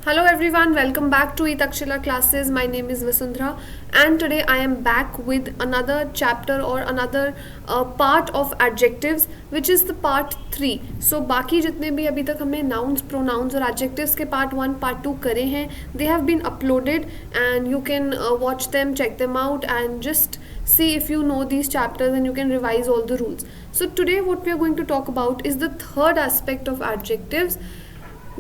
Hello everyone, welcome back to Itakshila classes. My name is Vasundhara and today I am back with another chapter or another part of adjectives which is the part 3. So बाकी जितने भी अभी तक हमने nouns, pronouns और adjectives के part 1, part 2 करे हैं, they have been uploaded and you can watch them, check them out and just see if you know these chapters and you can revise all the rules. So today what we are going to talk about is the third aspect of adjectives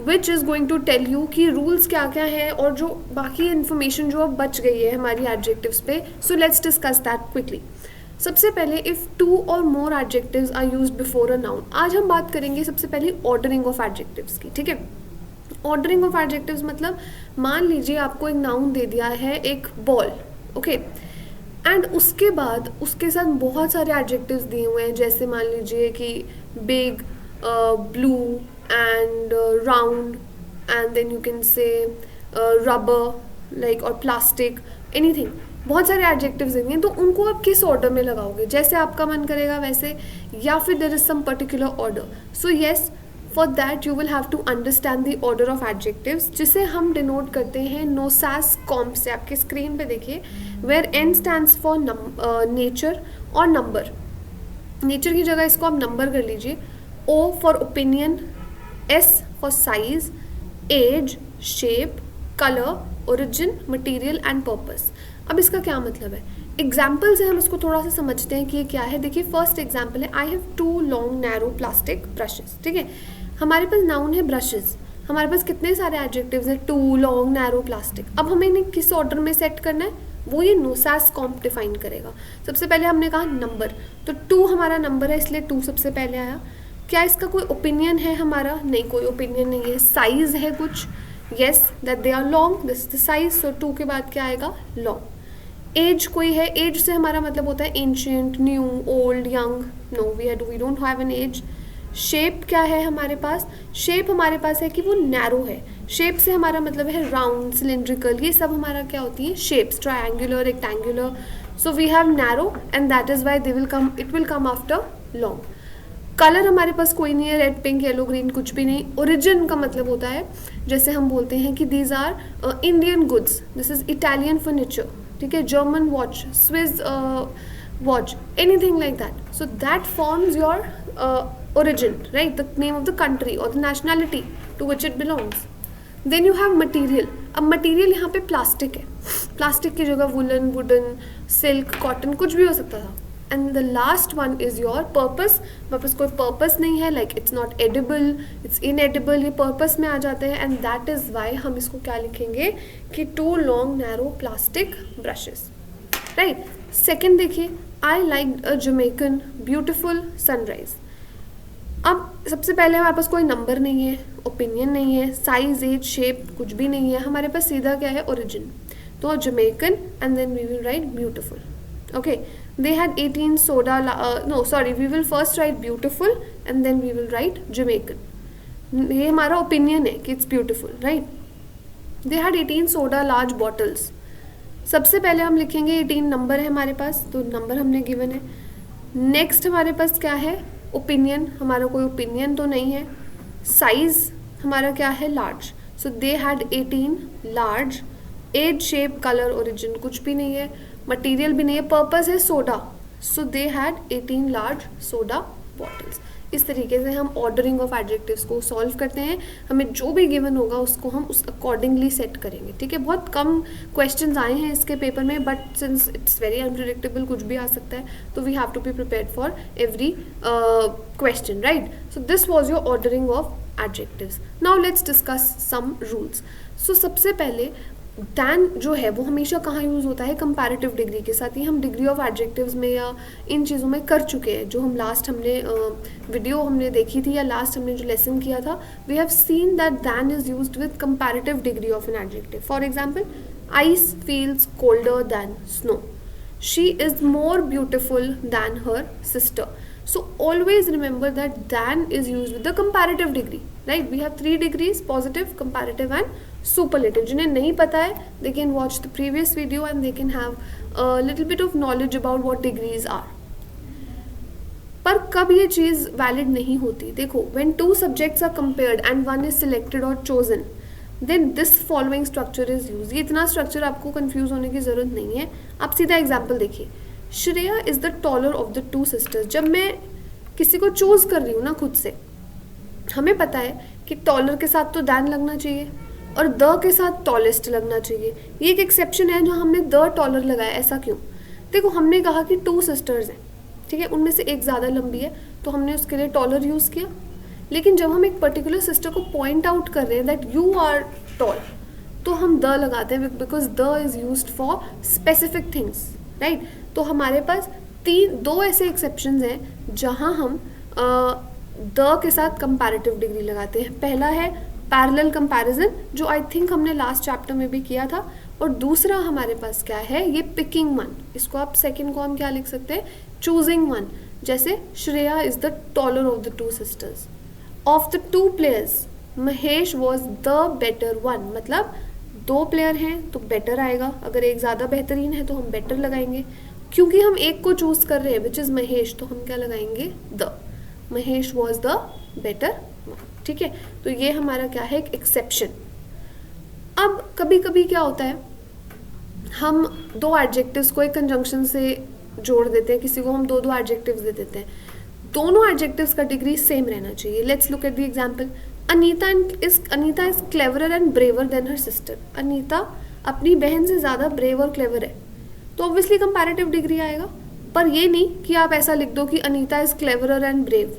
which is going to tell you कि rules क्या क्या है और जो बाकी information जो अब बच गई है हमारी एडजेक्टिव्स पे. So let's discuss that quickly. सबसे पहले इफ़ टू और more adjectives are used before a noun. आज हम बात करेंगे सबसे पहले ऑर्डरिंग ऑफ एडजेक्टिव्स की. ठीक है, ऑर्डरिंग ऑफ एडजेक्टिव्स मतलब मान लीजिए आपको एक नाउन दे दिया है एक बॉल. ओके, एंड उसके बाद उसके साथ बहुत सारे एडजेक्टिव्स दिए हुए हैं, जैसे मान लीजिए कि big, blue and round, and then you can say rubber like or plastic, anything. बहुत सारे एडजेक्टिव्स देंगे तो उनको आप किस ऑर्डर में लगाओगे, जैसे आपका मन करेगा वैसे, या फिर there is some particular order. So yes, for that you will have to understand the order of adjectives, जिसे हम डिनोट करते हैं नोसास कॉम्प से. आपके स्क्रीन पे देखिए, where N stands for nature और नंबर. नेचर की जगह इसको आप नंबर कर लीजिए. O for opinion, S for size, age, shape, color, origin, material and purpose. अब इसका क्या मतलब है? एग्जाम्पल से हम इसको थोड़ा सा समझते हैं कि ये क्या है. देखिए, फर्स्ट एग्जाम्पल है, I have 2 long narrow plastic brushes. ठीक है, हमारे पास नाउन है ब्रशेस, हमारे पास कितने सारे एडजेक्टिव्स हैं, 2 लॉन्ग नैरो प्लास्टिक. अब हमें इन्हें किस ऑर्डर में सेट करना है, वो ये नोसास कॉम्प डिफाइन करेगा. सबसे पहले हमने कहा नंबर, तो 2 हमारा नंबर है इसलिए 2 सबसे पहले आया. क्या इसका कोई ओपिनियन है हमारा? नहीं, कोई ओपिनियन नहीं है. साइज है कुछ, yes, that they are long, this the size. So 2 के बाद क्या आएगा, लॉन्ग. एज कोई है, एज से हमारा मतलब होता है ancient, new, old, young. No, we don't have an age. Shape क्या है हमारे पास? शेप हमारे पास है कि वो नैरो है. शेप से हमारा मतलब है राउंड, सिलेंड्रिकल, ये सब हमारा क्या होती है, shapes. Triangular, rectangular. So we have narrow and that is why it will come after long. Colour हमारे पास कोई नहीं है, रेड, पिंक, येलो, ग्रीन, कुछ भी नहीं. ओरिजिन का मतलब होता है, जैसे हम बोलते हैं कि these are Indian goods, this is Italian furniture. ठीक है, German watch, Swiss watch, anything like that. So that forms your origin, right, the name of the country और the nationality to which it belongs. Then you have material. अब material यहाँ पे plastic है. Plastic की जगह woollen, wooden, silk, cotton, कुछ भी हो सकता था. And the last one is your purpose. Purpose कोई पर्पस नहीं है, like it's not edible, it's इनएडिबल, ये पर्पस में आ जाते हैं. एंड दैट इज़ वाई हम इसको क्या लिखेंगे कि 2 long narrow plastic brushes, right. Second देखिए, I like a Jamaican beautiful sunrise. अब सबसे पहले हमारे पास कोई नंबर नहीं है, ओपिनियन नहीं है, साइज, एज, शेप कुछ भी नहीं है. हमारे पास सीधा क्या है, ओरिजिन. तो Jamaican and then we will write beautiful. Okay, they had 18 soda, no sorry, we will first write beautiful and then we will write Jamaican. ये हमारा opinion है कि it's beautiful, right? They had 18 soda large bottles. सबसे पहले हम लिखेंगे 18 number है हमारे पास, तो नंबर हमने given है. नेक्स्ट हमारे पास क्या है, ओपिनियन. हमारा कोई ओपिनियन तो नहीं है. साइज हमारा क्या है, large. So they had 18 large. Age, shape, colour, origin कुछ भी नहीं है. मटीरियल भी नहीं है. पर्पस है soda, so they had 18 large soda bottles. इस तरीके से हम ऑर्डरिंग ऑफ एडजेक्टिव्स को सॉल्व करते हैं. हमें जो भी गिवन होगा उसको हम उस अकॉर्डिंगली सेट करेंगे. ठीक है, बहुत कम क्वेश्चंस आए हैं इसके पेपर में, but since it's very unpredictable, कुछ भी आ सकता है, तो we have to be prepared for every question, right. So this was your ordering of adjectives. Now let's discuss some rules. So सबसे पहले दैन जो है वो हमेशा कहाँ यूज़ होता है, कंपैरेटिव डिग्री के साथ. ये हम डिग्री ऑफ एडजेक्टिव्स में या इन चीज़ों में कर चुके हैं. जो हम लास्ट हमने वीडियो हमने देखी थी या लास्ट हमने जो लेसन किया था, we have seen that than is used with comparative degree of an adjective. For example, ice feels colder than snow. She is more beautiful than her sister. So always remember that than is used with the comparative degree, right? We have 3 degrees, positive, comparative and superlative. जिन्हें नहीं पता है, they can watch the previous video and they can have a little bit of knowledge about what degrees are. पर कब ये चीज़ valid नहीं होती, देखो, when 2 subjects are compared and one is selected or chosen, then this following structure is use. ये इतना structure आपको confuse होने की ज़रूरत नहीं है। आप सीधा एग्जाम्पल देखिए, Shreya is the taller of the two sisters. जब मैं किसी को चूज़ कर रही हूँ ना खुद से, हमें पता है कि टॉलर के साथ तो दैन लगना चाहिए और द के साथ टॉलेस्ट लगना चाहिए। ये एक एक्सेप्शन है जो हमने द टॉलर लगाया। ऐसा क्यों? देखो, हमने कहा कि टू सिस्टर्स हैं, ठीक है, उनमें से एक ज़्यादा लंबी है तो हमने उसके लिए टॉलर यूज़ किया। लेकिन जब हम एक पर्टिकुलर सिस्टर को पॉइंट आउट कर रहे हैं दैट यू आर टॉल, तो हम द लगाते हैं because the is used for specific things, right. तो हमारे पास दो ऐसे एक्सेप्शंस हैं जहाँ हम द के साथ कंपैरेटिव डिग्री लगाते हैं। पहला है पैरेलल कंपैरिजन, जो आई थिंक हमने लास्ट चैप्टर में भी किया था, और दूसरा हमारे पास क्या है, ये पिकिंग वन। इसको आप सेकंड को हम क्या लिख सकते हैं, चूजिंग वन। जैसे Shreya is the taller of the two sisters. Of the two players Mahesh was the better one, मतलब दो प्लेयर हैं तो बेटर आएगा। अगर एक ज़्यादा बेहतरीन है तो हम बेटर लगाएंगे। क्योंकि हम एक को चूज कर रहे हैं विच इज़ महेश, तो हम क्या लगाएंगे, the. Mahesh was the better one, ठीक है। तो ये हमारा क्या है, एक एक्सेप्शन। अब कभी कभी क्या होता है, हम दो एडजेक्टिव्स को एक कंजंक्शन से जोड़ देते हैं, किसी को हम दो एडजेक्टिव्स दे देते हैं। दोनों एडजेक्टिव्स का डिग्री सेम रहना चाहिए। Let's look at the example. Anita is cleverer and braver than her sister. Anita अपनी बहन से ज़्यादा ब्रेव और क्लेवर है, तो ऑब्वियसली कंपैरेटिव डिग्री आएगा। पर ये नहीं कि आप ऐसा लिख दो कि Anita is cleverer and brave,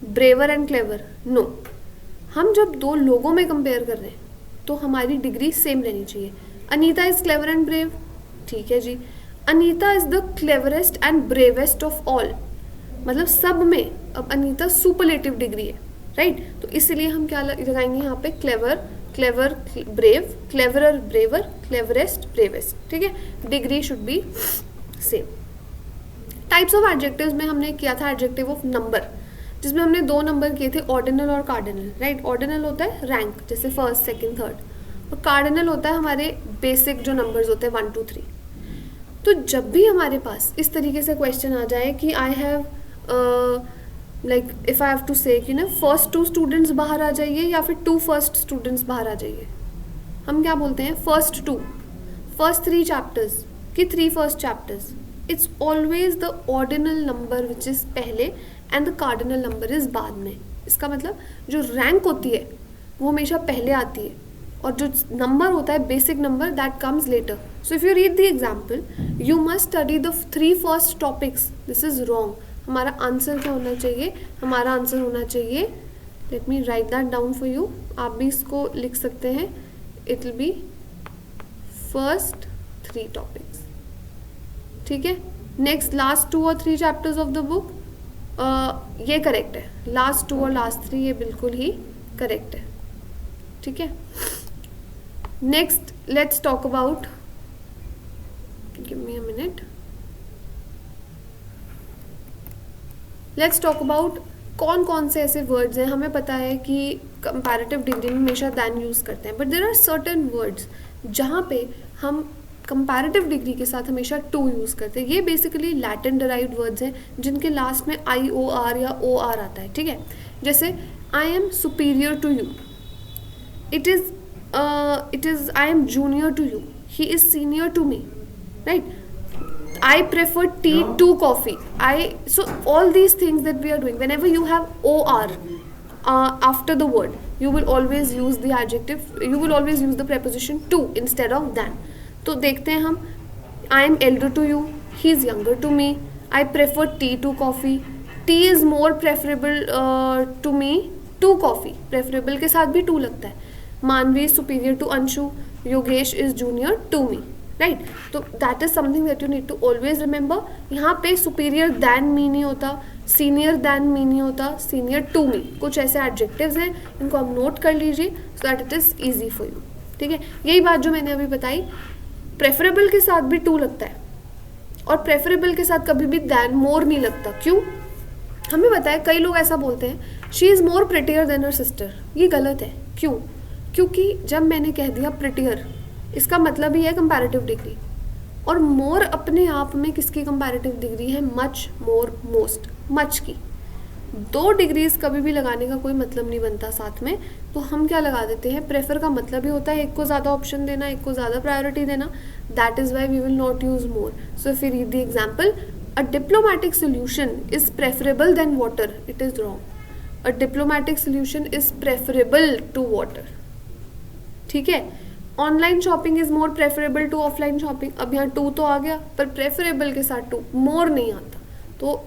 braver and clever. No, हम जब दो लोगों में कंपेयर कर रहे हैं तो हमारी डिग्री सेम रहनी चाहिए। Anita is clever and brave, ठीक है जी। Anita is the cleverest and bravest of all, मतलब सब में अब अनीता सुपरलेटिव डिग्री है, राइट। तो इसलिए हम क्या लगाएंगे यहाँ पे, clever, clever brave, cleverer braver, cleverest bravest, ठीक है। Degree should be same. Types of adjectives में हमने किया था एडजेक्टिव ऑफ नंबर, जिसमें हमने दो नंबर किए थे, ऑर्डिनल और कार्डिनल, राइट। ऑर्डिनल होता है रैंक, जैसे फर्स्ट सेकंड थर्ड, और कार्डिनल होता है हमारे बेसिक जो नंबर्स होते हैं 1 2 3। तो जब भी हमारे पास इस तरीके से क्वेश्चन आ जाए कि I have like if I have to say कि ना फर्स्ट 2 स्टूडेंट्स बाहर आ जाइए या फिर 2 फर्स्ट स्टूडेंट्स बाहर आ जाइए, हम क्या बोलते हैं, फर्स्ट 2, फर्स्ट 3 चैप्टर्स कि 3 first chapters. It's always the ordinal number which is पहले and the cardinal number is बाद में। इसका मतलब जो रैंक होती है वो हमेशा पहले आती है, और जो नंबर होता है basic number that comes later. So if you read the example, you must study the 3 first topics, this is wrong. हमारा आंसर क्या होना चाहिए, हमारा आंसर होना चाहिए, let me right that down for you, आप भी इसको लिख सकते हैं, it will B first 3 topics, ठीक है। नेक्स्ट लास्ट 2 और 3 चैप्टर्स ऑफ द बुक, ये करेक्ट है, लास्ट 2 और लास्ट 3 ये बिल्कुल ही करेक्ट है, ठीक है। Next let's talk about, give me a minute, let's talk about कौन कौन से ऐसे वर्ड्स हैं। हमें पता है कि कंपैरेटिव डिग्री में हमेशा दैन यूज़ करते हैं, but there are certain words जहाँ पे हम कंपैरेटिव डिग्री के साथ हमेशा टू यूज़ करते हैं। ये बेसिकली लैटिन डिराइव्ड वर्ड्स हैं जिनके लास्ट में IOR या OR आता है, ठीक है। जैसे I am superior to you, it is I am junior to you, he is senior to me, right. I prefer tea to coffee. So all these things that we are doing, whenever you have OR after the word, you will always use the adjective, you will always use the preposition to instead of than. तो देखते हैं हम, I am elder to you, he is younger to me, I prefer tea to coffee, tea is more preferable to me to coffee, preferable के साथ भी to लगता है। Manvi superior to Anshu, Yogesh is junior to me, right. तो that is something that you need to always remember. यहाँ पे superior than me नहीं होता, सीनियर दैन मी नहीं होता, सीनियर टू मी, कुछ ऐसे एडजेक्टिव्स हैं, इनको आप नोट कर लीजिए so that it is easy for you, ठीक है। यही बात जो मैंने अभी बताई, प्रेफरेबल के साथ भी टू लगता है और प्रेफरेबल के साथ कभी भी दैन मोर नहीं लगता। क्यों? हमें पता है कई लोग ऐसा बोलते हैं, she is more prettier then her sister. ये गलत है। क्यों? क्योंकि जब मैंने कह दिया प्रिटियर, इसका मतलब ही है कंपैरेटिव डिग्री, और मोर अपने आप में किसकी कंपैरेटिव डिग्री है? मच, मोर, मोस्ट, मच की। 2 डिग्रीज कभी भी लगाने का कोई मतलब नहीं बनता साथ में, तो हम क्या लगा देते हैं, प्रेफर का मतलब ही होता है एक को ज़्यादा ऑप्शन देना, एक को ज़्यादा प्रायोरिटी देना. That is why we will not use more. So if you read the example, a diplomatic solution is preferable than water, it is wrong. A diplomatic solution is preferable to water. ठीक है. Online shopping is more preferable to offline shopping. अब यहाँ to तो आ गया, पर preferable के साथ to, मोर नहीं आता. तो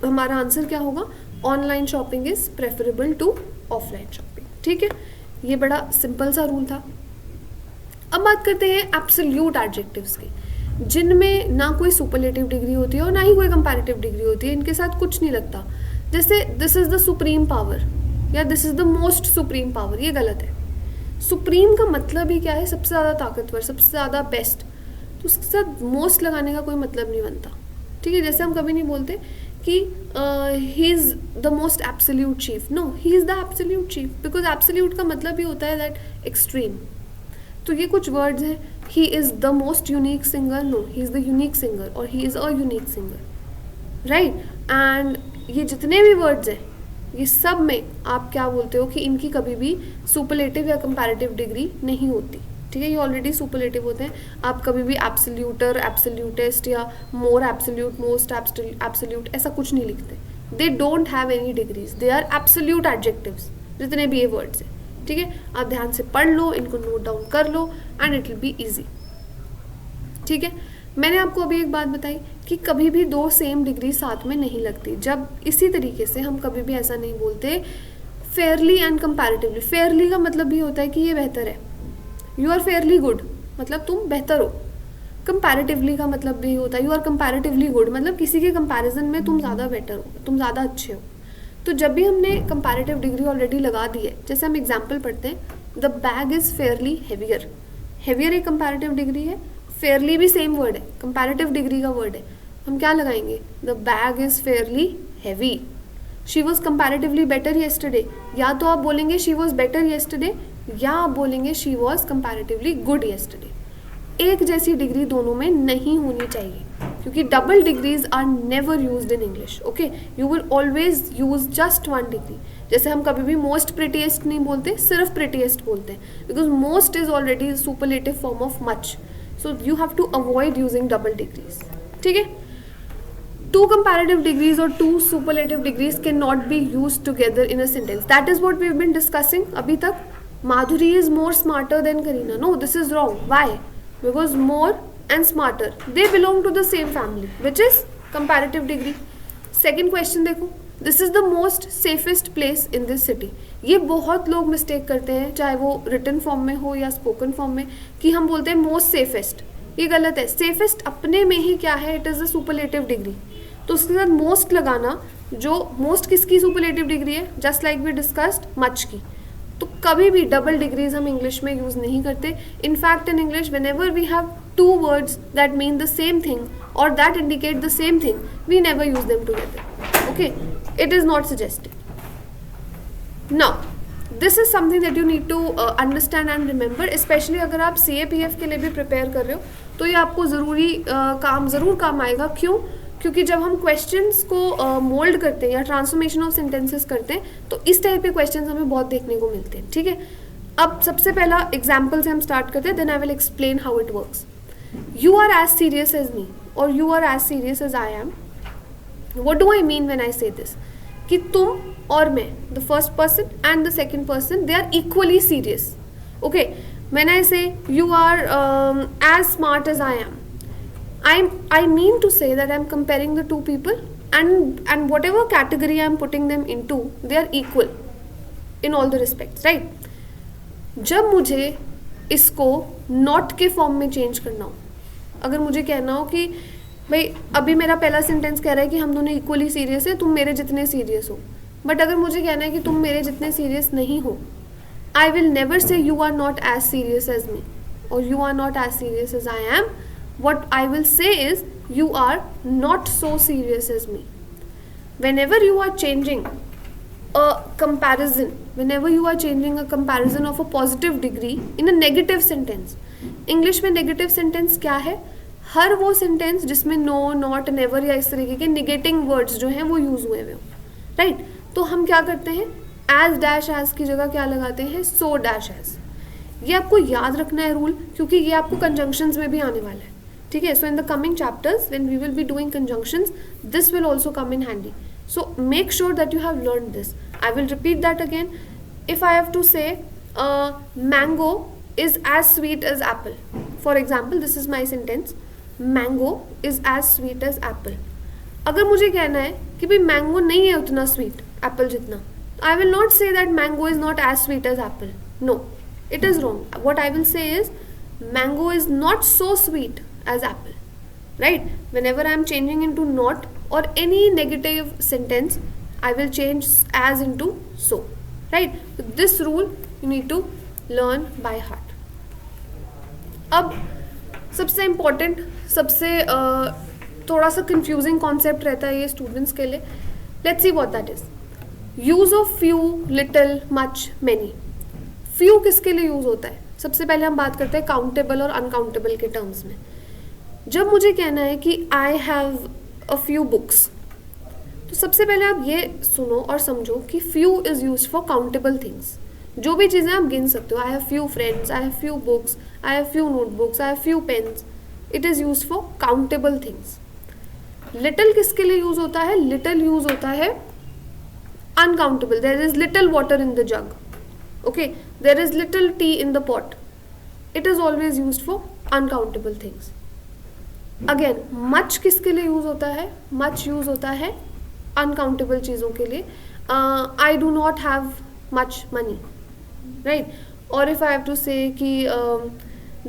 हमारा आंसर क्या होगा, online shopping is preferable to offline shopping. ठीक है, ये बड़ा सिंपल सा रूल था. अब बात करते हैं एब्सोल्यूट एडजेक्टिव्स की, जिनमें ना कोई सुपरलेटिव डिग्री होती है और ना ही कोई कंपैरेटिव डिग्री होती है. इनके साथ कुछ नहीं लगता. जैसे this is the supreme power या this is the most supreme power, ये गलत है. सुप्रीम का मतलब ही क्या है, सबसे ज़्यादा ताकतवर, सबसे ज़्यादा बेस्ट. तो उसके साथ मोस्ट लगाने का कोई मतलब नहीं बनता. ठीक है, जैसे हम कभी नहीं बोलते कि he is the most absolute chief. No, he is the absolute chief, because absolute का मतलब ही होता है दैट एक्सट्रीम. तो ये कुछ वर्ड्स हैं. He is the most unique singer, no, he is the unique singer और he is a unique singer. Right. And ये जितने भी वर्ड्स हैं, ये सब में आप क्या बोलते हो कि इनकी कभी भी सुपरलेटिव या कंपैरेटिव डिग्री नहीं होती. ठीक है, ये ऑलरेडी सुपरलेटिव होते हैं. आप कभी भी एब्सोल्यूटर, एब्सोल्यूटिस्ट या मोर एब्सोल्यूट, मोस्ट एब्सोल्यूट ऐसा कुछ नहीं लिखते. They don't have any degrees, they are absolute adjectives, जितने भी ये वर्ड्स हैं. ठीक है, आप ध्यान से पढ़ लो, इनको नोट डाउन कर लो and it will be easy. ठीक है, मैंने आपको अभी एक बात बताई कि कभी भी 2 सेम डिग्री साथ में नहीं लगती. जब इसी तरीके से हम कभी भी ऐसा नहीं बोलते फेयरली एंड कंपैरेटिवली. फेयरली का मतलब भी होता है कि ये बेहतर है, यू आर फेयरली गुड, मतलब तुम बेहतर हो. कंपैरेटिवली का मतलब भी होता है यू आर कंपैरेटिवली गुड, मतलब किसी के कंपैरिजन में तुम ज़्यादा बेटर हो, तुम ज़्यादा अच्छे हो. तो जब भी हमने कंपैरेटिव डिग्री ऑलरेडी लगा दी है, जैसे हम एग्जाम्पल पढ़ते हैं, the bag is Fairlie heavier. Heavier एक कंपैरेटिव डिग्री है, फेयरली भी सेम वर्ड है, कंपैरेटिव डिग्री का वर्ड है. हम क्या लगाएंगे, the bag is Fairlie heavy. She was comparatively better yesterday. या तो आप बोलेंगे शी वॉज बेटर येस्टरडे, या आप बोलेंगे she was comparatively good yesterday. एक जैसी डिग्री दोनों में नहीं होनी चाहिए, क्योंकि double degrees are never used in English. Okay, you will always use just 1 degree. जैसे हम कभी भी मोस्ट प्रिटीएस्ट नहीं बोलते, सिर्फ प्रिटीएस्ट बोलते हैं, because most is already superlative form of much. So you have to avoid using double degrees. ठीक है, 2 comparative degrees or 2 superlative degrees cannot be used together in a sentence. That is what we've been discussing अभी तक. Madhuri is more smarter than Kareena. No, this is wrong. Why? Because more and smarter, they belong to the same family, which is comparative degree. Second question देखो, this is the most safest place in this city. ये बहुत लोग mistake करते हैं, चाहे वो written form में हो या स्पोकन फॉर्म में, कि हम बोलते हैं मोस्ट सेफेस्ट. ये गलत है. सेफेस्ट अपने में ही क्या है, it is a superlative degree. तो उसके साथ मोस्ट लगाना, जो मोस्ट किसकी सुपरलेटिव डिग्री है, just like we discussed, much की. तो कभी भी डबल डिग्रीज हम इंग्लिश में यूज़ नहीं करते. In fact in English whenever we have 2 words that mean the same thing or that indicate the same thing, we never use them together. Okay, it is not suggested. Now this is something that you need to understand and remember, especially अगर आप CAPF के लिए भी prepare कर रहे हो, तो ये आपको ज़रूर काम आएगा. क्यों? क्योंकि जब हम क्वेश्चंस को मोल्ड करते हैं या ट्रांसफॉर्मेशन ऑफ सेंटेंसेस करते हैं, तो इस टाइप के क्वेश्चंस हमें बहुत देखने को मिलते हैं. ठीक है, अब सबसे पहला एग्जाम्पल से हम स्टार्ट करते हैं, then I will explain how it works. You are as serious as me और you are as serious as I am. What do I mean when I say this? कि तुम और मैं, the first person and the second person, they are equally serious. Okay, when I say you are as smart as I am, I mean to say that I'm comparing the 2 people and whatever category I'm putting them into, they are equal in all the respects, right? जब मुझे इसको not के form में change करना हो, अगर मुझे कहना हो कि भाई अभी मेरा पहला सेंटेंस कह रहा है कि हम दोनों इक्वली सीरियस है, तुम मेरे जितने सीरियस हो, बट अगर मुझे कहना है कि तुम मेरे जितने सीरियस नहीं हो, I will never say you are not as serious as me or you are not as serious as I am. What I will say is you are not so serious as me. Whenever you are changing a comparison, whenever you are changing a comparison of a positive degree in a negative sentence, English में negative sentence क्या है? हर वो sentence जिसमें no, not, never या इस तरीके के negating words जो हैं वो use हुए हुए हो. राइट। तो हम क्या करते हैं, एज डैश एज की जगह क्या लगाते हैं, सो डैश एज। ये आपको याद रखना है रूल, क्योंकि ये आपको कंजंक्शंस में भी आने वाला है, ठीक है। So in the coming chapters when we will be doing conjunctions, this will also come in handy. So make sure that you have learned this. I will repeat that again. If I have to say mango is as sweet as apple. For example, this is my sentence. Mango is as sweet as apple. अगर मुझे कहना है कि भाई mango नहीं है उतना sweet Apple जितना, I will not say that mango is not as sweet as apple. No, it is wrong. What I will say is mango is not so sweet as apple. Right? Whenever I am changing into not or any negative sentence, I will change as into so. Right? So this rule you need to learn by heart. अब सबसे important, सबसे थोड़ा सा confusing concept रहता है ये students के लिए. Let's see what that is. Use of few, little, much, many. Few किसके लिए यूज होता है? सबसे पहले हम बात करते हैं काउंटेबल और अनकाउंटेबल के टर्म्स में. जब मुझे कहना है कि I have a few books, तो सबसे पहले आप ये सुनो और समझो कि few is use for countable things. जो भी चीज़ें आप गिन सकते हो, I have few friends, I have few books, I have few notebooks, I have few pens, it is use for countable things. Little किसके लिए यूज होता है? लिटिल यूज होता है uncountable. There is little water in the jug, okay, there is little tea in the pot. It is always use for uncountable things. Again much किसके लिए use होता है? मच यूज होता है अनकाउंटेबल चीज़ों के लिए. I do not have much money, right. और if I have to say कि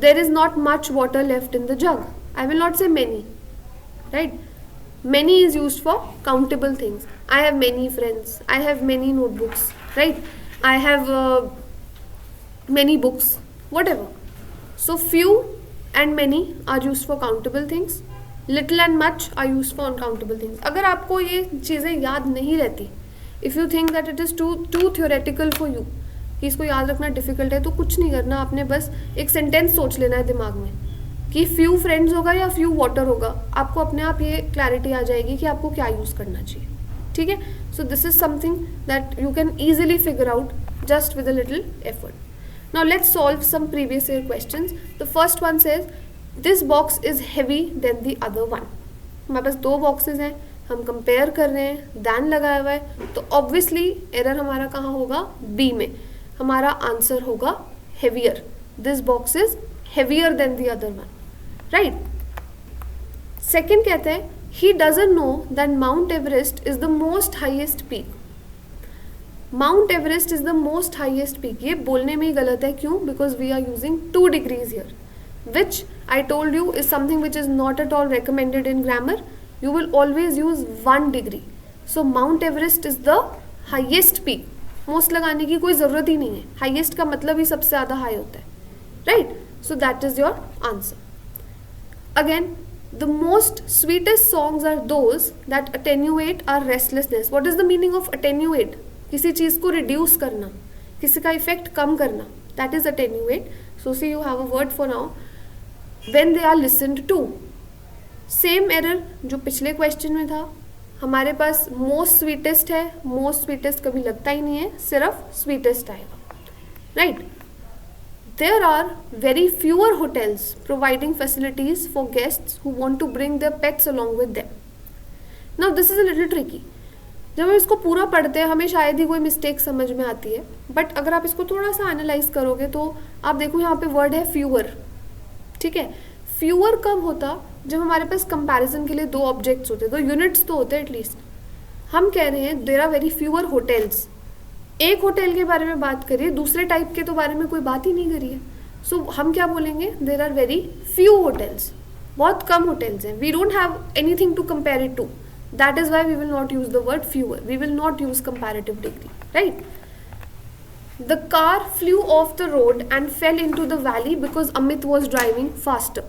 there is not much water left in the jug, I will not say many, right. Many is use for countable things. I have many friends, I have many notebooks, right. I have many books, whatever. So few and many are used for countable things. Little and much are used for uncountable things. अगर आपको ये चीज़ें याद नहीं रहती, if you think that it is too theoretical for you, कि इसको याद रखना डिफिकल्ट है, तो कुछ नहीं करना. आपने बस एक सेंटेंस सोच लेना है दिमाग में कि फ्यू फ्रेंड्स होगा या फ्यू वाटर होगा. आपको अपने आप ये क्लैरिटी आ जाएगी कि आपको क्या यूज़ करना चाहिए, ठीक है. So this is something that you can easily figure out just with a little effort. Now let's solve some previous year questions. The first one says this box is heavy than the other one. हमारे पास दो boxes हैं, हम compare कर रहे हैं, than लगाया हुआ है, तो ऑब्वियसली एरर हमारा कहाँ होगा? बी में. हमारा आंसर होगा heavier. This box is heavier than the other one, right? Second कहते हैं he doesn't know that Mount Everest is the most highest peak. Mount Everest is the most highest peak. ये बोलने में ही गलत है. क्यों? Because we are using 2 degrees here, which I told you is something which is not at all recommended in grammar. You will always use 1 degree. So Mount Everest is the highest peak. Most लगाने की कोई ज़रूरत ही नहीं है. Highest का मतलब ही सबसे ज़्यादा हाई होता है, right. So that is your answer. Again the most sweetest songs are those that attenuate our restlessness. What is the meaning of attenuate? किसी चीज़ को रिड्यूस करना, किसी का इफेक्ट कम करना, that is attenuate. So see you have a word for now. When they are listened to. Same error जो पिछले question में था. हमारे पास मोस्ट स्वीटेस्ट है, मोस्ट स्वीटेस्ट कभी लगता ही नहीं है, सिर्फ स्वीटेस्ट आएगा, right. There are very fewer hotels providing facilities for guests who want to bring their pets along with them. Now this is a little tricky. जब हम इसको पूरा पढ़ते हैं हमें शायद ही कोई मिस्टेक समझ में आती है, बट अगर आप इसको थोड़ा सा एनालाइज करोगे तो आप देखो यहाँ पे वर्ड है फ्यूअर, ठीक है. फ्यूअर कब होता? जब हमारे पास कंपैरिजन के लिए 2 ऑब्जेक्ट्स होते, 2 यूनिट्स तो होते एटलीस्ट. हम कह रहे हैं there are very fewer hotels. एक होटल के बारे में बात करिए, दूसरे टाइप के तो बारे में कोई बात ही नहीं करिए. सो हम क्या बोलेंगे? There are very few hotels. बहुत कम होटल्स हैं. We don't have anything to compare it to. That is why we will not use the word fewer. We will not use comparative degree, right? The car flew off the road and fell into the valley because Amit was driving faster.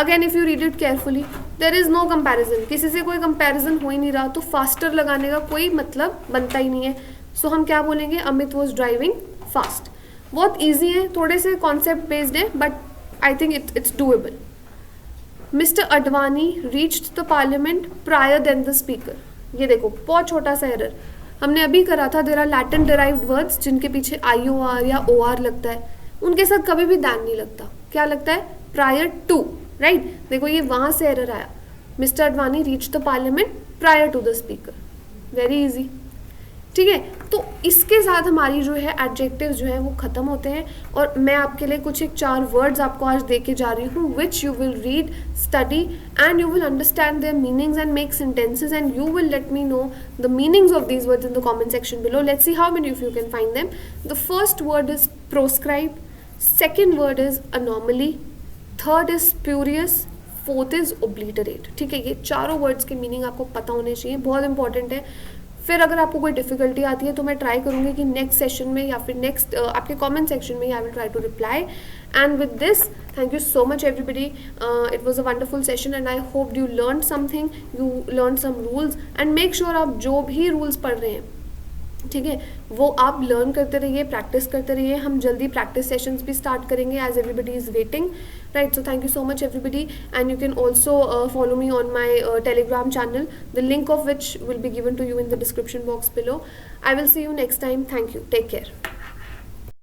Again, if you read it carefully, there is no comparison. किसी से कोई comparison हो ही नहीं रहा, तो faster लगाने का कोई मतलब बनता ही नहीं है. So हम क्या बोलेंगे? Amit was driving fast. बहुत easy है, थोड़े से concept based है, but I think it's doable. Mr. Advani reached the parliament prior than the speaker. ये देखो बहुत छोटा सा एरर हमने अभी करा था। There are Latin derived words जिनके पीछे IOR या OR लगता है, उनके साथ कभी भी दैन नहीं लगता। क्या लगता है? Prior to, right. देखो ये वहाँ से एरर आया, mister Advani reach the parliament prior to the speaker. Very easy, ठीक है। तो इसके साथ हमारी जो है एडजेक्टिव जो है वो ख़त्म होते हैं। और मैं आपके लिए कुछ एक 4 वर्ड्स आपको आज दे के जा रही हूँ, which you will read, study and you will understand their meanings and make sentences and you will let me know the meanings of these words in the comment section below. Let's see how many of you can find them. The first word is proscribe, second word is anomaly, third is spurious, fourth is obliterate. ठीक है, ये चारों words के meaning आपको पता होने चाहिए, बहुत इंपॉर्टेंट है। फिर अगर आपको कोई डिफिकल्टी आती है तो मैं ट्राई करूँगी कि नेक्स्ट सेशन में या फिर नेक्स्ट आपके कमेंट सेक्शन में I will try to reply. And with this thank you so much everybody, it was a wonderful session and I hope you learn something, you learn some rules and make sure आप जो भी rules पढ़ रहे हैं, ठीक है, वो आप लर्न करते रहिए, प्रैक्टिस करते रहिए। हम जल्दी प्रैक्टिस सेशंस भी स्टार्ट करेंगे as everybody is waiting, right. So thank you so much everybody and you can also follow me on my Telegram channel, the link of which will be given to you in the description box below. I will see you next time. Thank you. Take care.